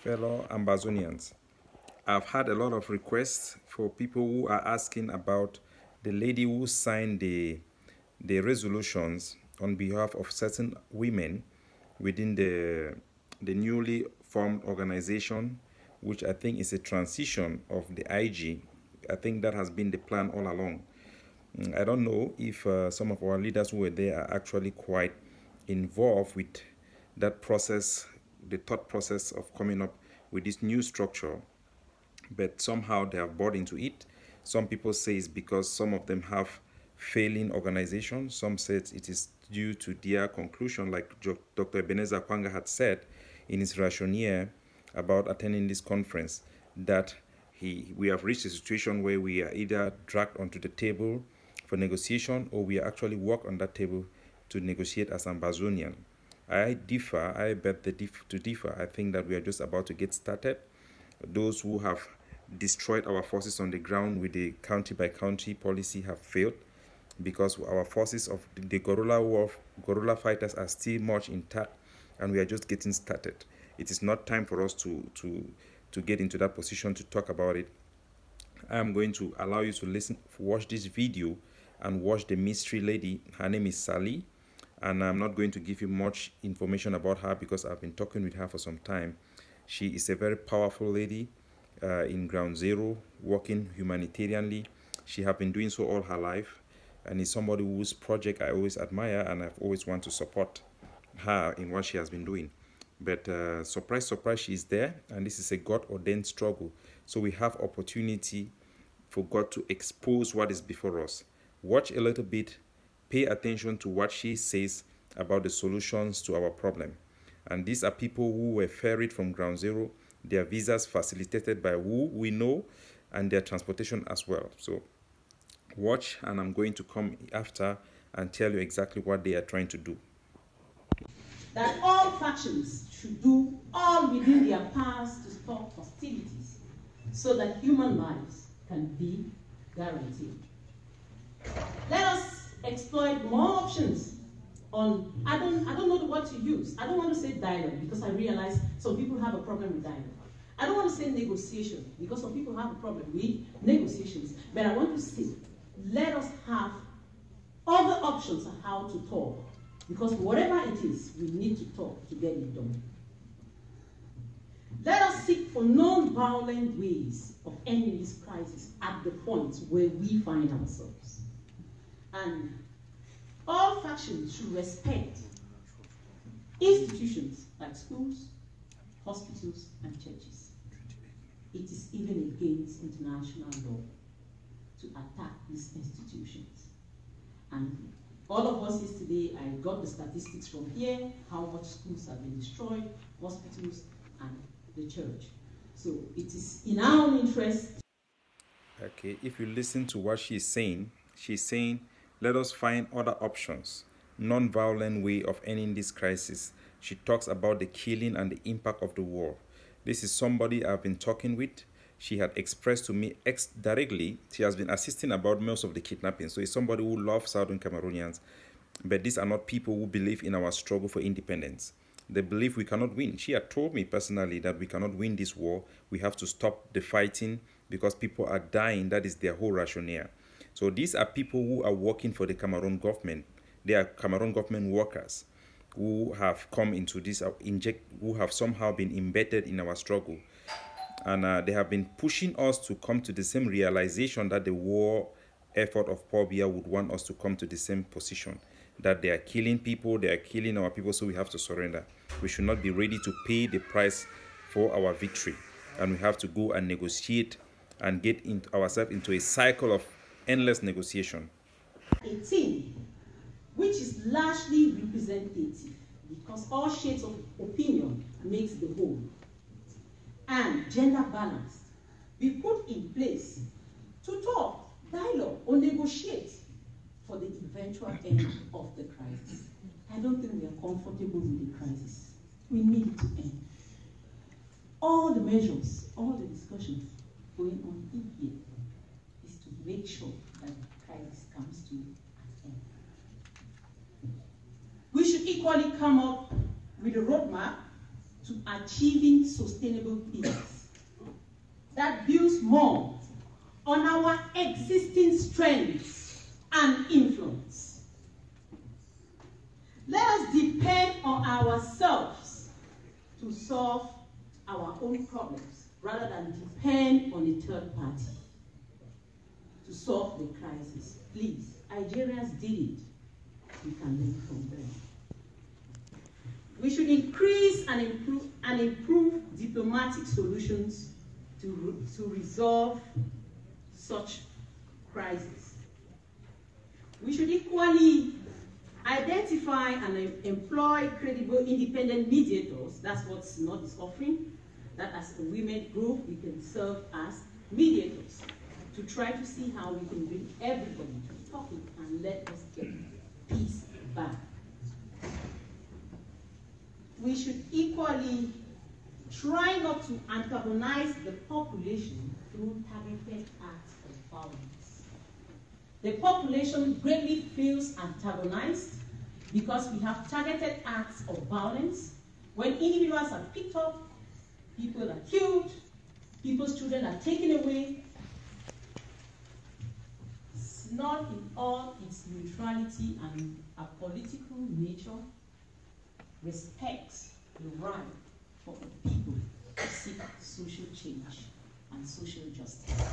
Fellow Ambazonians, I've had a lot of requests for people who are asking about the lady who signed the resolutions on behalf of certain women within the newly formed organization, which I think is a transition of the IG. I think that has been the plan all along. I don't know if some of our leaders who were there are actually quite involved with that process, the thought process of coming up with this new structure, but somehow they have bought into it. Some people say it's because some of them have failing organizations. Some say it is due to their conclusion, like Dr. Ebenezer Kwanga had said in his rationale about attending this conference, that we have reached a situation where we are either dragged onto the table for negotiation or we actually work on that table to negotiate as Ambazonian. I differ. I bet to differ. I think that we are just about to get started. Those who have destroyed our forces on the ground with the county by county policy have failed, because our forces of the guerrilla fighters are still much intact, and we are just getting started. It is not time for us to get into that position to talk about it. I'm going to allow you to watch this video and watch the mystery lady. Her name is Sally, and I'm not going to give you much information about her because I've been talking with her for some time. She is a very powerful lady in Ground Zero, working humanitarianly. She has been doing so all her life, and is somebody whose project I always admire, and I've always wanted to support her in what she has been doing. But surprise, surprise, she's there, and this is a God-ordained struggle. So we have opportunity for God to expose what is before us. Watch a little bit, pay attention to what she says about the solutions to our problem. And these are people who were ferried from Ground Zero, their visas facilitated by who we know, and their transportation as well. So watch, and I'm going to come after and tell you exactly what they are trying to do. That all factions should do all within their powers to stop hostilities so that human lives can be guaranteed. Let us exploit more options on, I don't know the word to use. I don't want to say dialogue because I realize some people have a problem with dialogue. I don't want to say negotiation because some people have a problem with negotiations. But I want to say, let us have other options on how to talk. Because whatever it is, we need to talk to get it done. Let us seek for non-violent ways of ending this crisis at the point where we find ourselves. And all factions should respect institutions like schools, hospitals, and churches. It is even against international law to attack these institutions. And all of us yesterday, I got the statistics from here, how much schools have been destroyed, hospitals, and the church. So it is in our own interest. Okay, if you listen to what she's saying, let us find other options, non-violent way of ending this crisis. She talks about the killing and the impact of the war. This is somebody I've been talking with. She had expressed to me directly, she has been assisting about most of the kidnapping. So it's somebody who loves Southern Cameroonians. But these are not people who believe in our struggle for independence. They believe we cannot win. She had told me personally that we cannot win this war. We have to stop the fighting because people are dying. That is their whole rationale. So these are people who are working for the Cameroon government. They are Cameroon government workers who have come into this, who have somehow been embedded in our struggle. And they have been pushing us to come to the same realization that the war effort of Paul Biya would want us to come to the same position, that they are killing people, they are killing our people, so we have to surrender. We should not be ready to pay the price for our victory. And we have to go and negotiate and get ourselves into a cycle of endless negotiation. A team which is largely representative, because all shades of opinion makes the whole, and gender balanced, be put in place to talk, dialogue, or negotiate for the eventual end of the crisis. I don't think we are comfortable with the crisis. We need it to end. All the measures, all the discussions going on in here is to make sure that the crisis comes to an end. We should equally come up with a roadmap to achieving sustainable peace that builds more on our existing strengths and influence. Let us depend on ourselves to solve our own problems rather than depend on a third party to solve the crisis. Please, Algerians did it. We can learn from them. We should increase and improve diplomatic solutions to resolve such crises. We should equally identify and employ credible independent mediators. That's what SNOD is offering. That as a women group, we can serve as mediators to try to see how we can bring everybody to talking and let us get peace back. We should equally try not to antagonize the population through targeted acts of violence. The population greatly feels antagonized because we have targeted acts of violence. When individuals are picked up, people are killed, people's children are taken away. SNOD in all its neutrality and apolitical nature respects the right for the people to seek social change and social justice.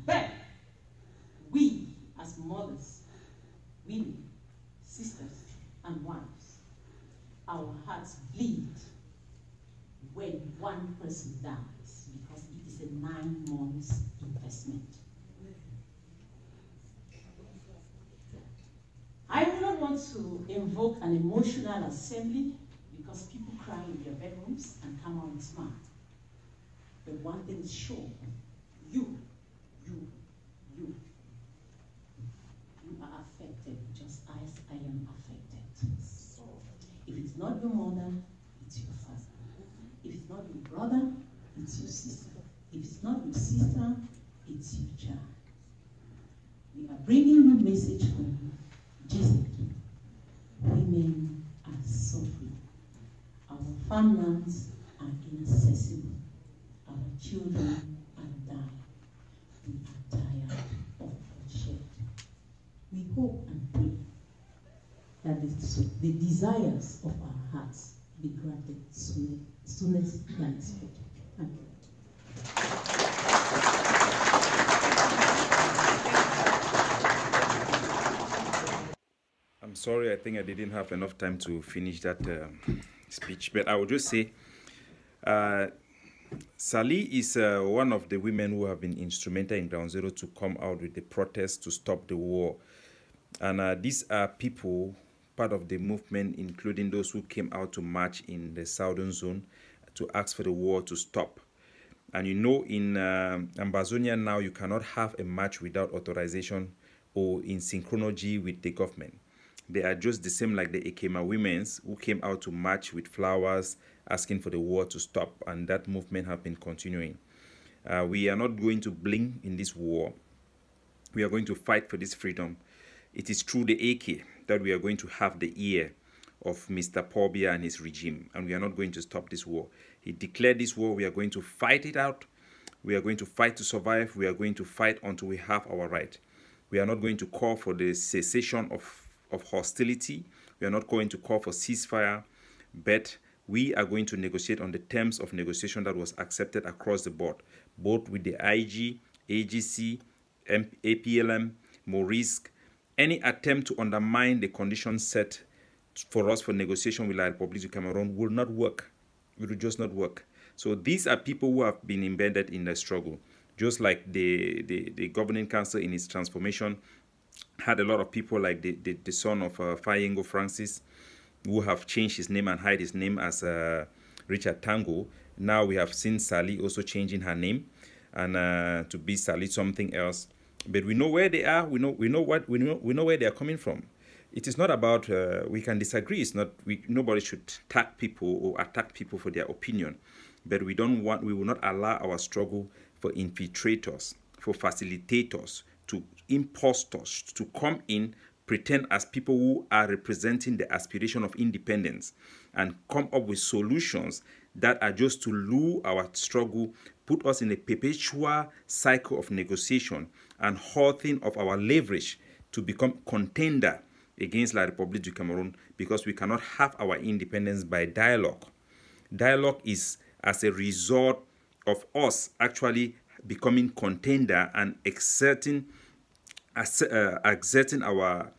But we, as mothers, women, sisters, and wives, our hearts bleed when one person dies because it is a 9 months investment. I do not want to invoke an emotional assembly because people cry in their bedrooms and come out and smile. But one thing is sure, you are affected just as I am affected. If it's not your mother, it's your father. If it's not your brother, it's your sister. If it's not your sister, it's your child. We are bringing a message from Jesus. Women are suffering. Our farmlands are inaccessible. Our children are dying. We are tired of bloodshed. We hope and pray that the desires of our hearts be granted soonest than expected. Thank you. I'm sorry, I think I didn't have enough time to finish that speech, but I would just say Sally is one of the women who have been instrumental in Ground Zero to come out with the protest to stop the war. And these are people, part of the movement, including those who came out to march in the southern zone to ask for the war to stop. And you know, in Ambazonia now, you cannot have a march without authorization or in synchronology with the government. They are just the same like the Ekema women's who came out to march with flowers asking for the war to stop, and that movement has been continuing. We are not going to blink in this war. We are going to fight for this freedom. It is through the AK that we are going to have the ear of Mr. Paul Biya and his regime, and we are not going to stop this war. He declared this war. We are going to fight it out. We are going to fight to survive. We are going to fight until we have our right. We are not going to call for the cessation of hostility. We are not going to call for ceasefire, but we are going to negotiate on the terms of negotiation that was accepted across the board, both with the IG, AGC, APLM, Maurice. Any attempt to undermine the conditions set for us for negotiation with La République du Cameroon will not work. It will just not work. So these are people who have been embedded in the struggle, just like the governing council in its transformation had a lot of people like the son of Fayengo Francis, who have changed his name and hide his name as Richard Tango. Now we have seen Sally also changing her name and to be Sally something else. But we know where they are. We know where they are coming from. It is not about we can disagree. It's not nobody should tag people or attack people for their opinion. But we will not allow our struggle for infiltrators, for facilitators, to impostors to come in, pretend as people who are representing the aspiration of independence. and come up with solutions that are just to lure our struggle, put us in a perpetual cycle of negotiation and halting of our leverage to become contender against La République du Cameroon, because we cannot have our independence by dialogue. Dialogue is as a result of us actually becoming contender and exerting our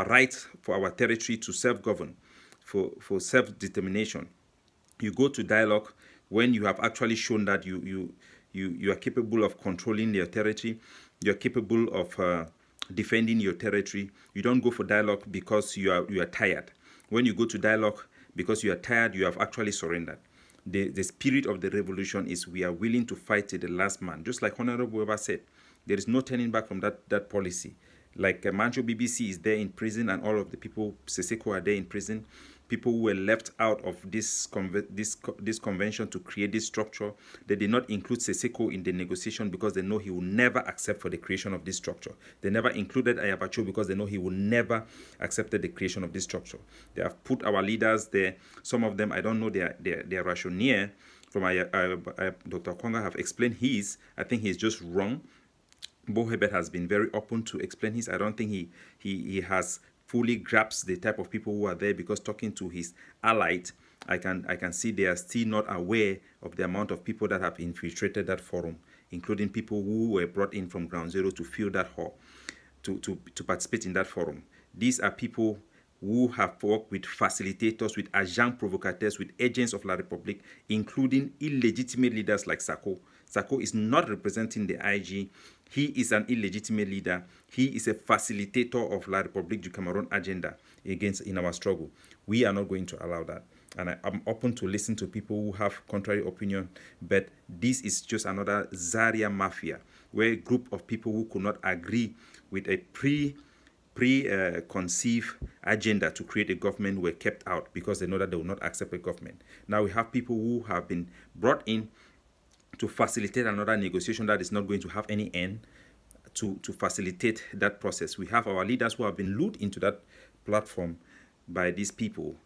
right for our territory to self-govern, for self-determination. You go to dialogue when you have actually shown that you are capable of controlling your territory, you are capable of defending your territory. You don't go for dialogue because you are tired. When you go to dialogue because you are tired, you have actually surrendered. The spirit of the revolution is we are willing to fight to the last man. Just like Honourable ever said, there is no turning back from that policy. Like Mancho BBC is there in prison, and all of the people, Seseko, are there in prison. People who were left out of this convention to create this structure, they did not include Seseko in the negotiation because they know he will never accept for the creation of this structure. They never included Ayabacho because they know he will never accept the creation of this structure. They have put our leaders there. Some of them, I don't know their rationale. From Dr. Kwanga have explained his. I think he's just wrong. Bo Hebert has been very open to explain his. I don't think he has fully grasped the type of people who are there, because talking to his allies, I can see they are still not aware of the amount of people that have infiltrated that forum, including people who were brought in from ground zero to fill that hall, to participate in that forum. These are people who have worked with facilitators, with agents provocateurs, with agents of La République, including illegitimate leaders like Sako. Sako is not representing the IG. He is an illegitimate leader. He is a facilitator of La République du Cameroon agenda in our struggle. We are not going to allow that. And I'm open to listen to people who have contrary opinion, but this is just another Zaria Mafia, where a group of people who could not agree with a preconceived agenda to create a government were kept out because they know that they will not accept a government. Now we have people who have been brought in to facilitate another negotiation that is not going to have any end, to facilitate that process. We have our leaders who have been lured into that platform by these people,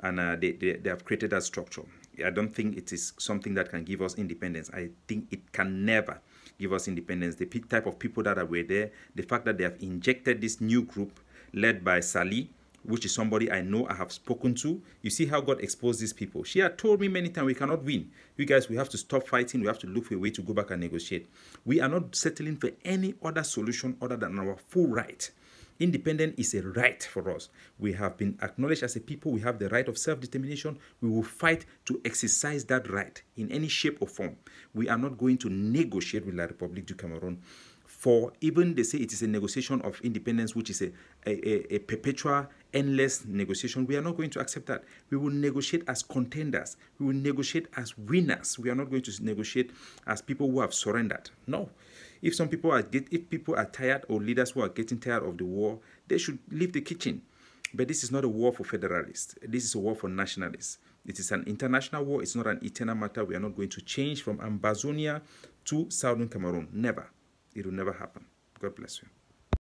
and they have created that structure. I don't think it is something that can give us independence. I think it can never give us independence. The type of people that were there, the fact that they have injected this new group led by Sali, which is somebody I know I have spoken to. You see how God exposed these people. She had told me many times, we cannot win. You guys, we have to stop fighting. We have to look for a way to go back and negotiate. We are not settling for any other solution other than our full right. Independence is a right for us. We have been acknowledged as a people. We have the right of self-determination. We will fight to exercise that right in any shape or form. We are not going to negotiate with La République du Cameroon. For even they say it is a negotiation of independence, which is a perpetual, endless negotiation. We are not going to accept that. We will negotiate as contenders. We will negotiate as winners. We are not going to negotiate as people who have surrendered. No. If people are tired, or leaders who are getting tired of the war, they should leave the kitchen. But this is not a war for federalists. This is a war for nationalists. It is an international war. It's not an eternal matter. We are not going to change from Ambazonia to Southern Cameroon. Never. It will never happen. God bless you.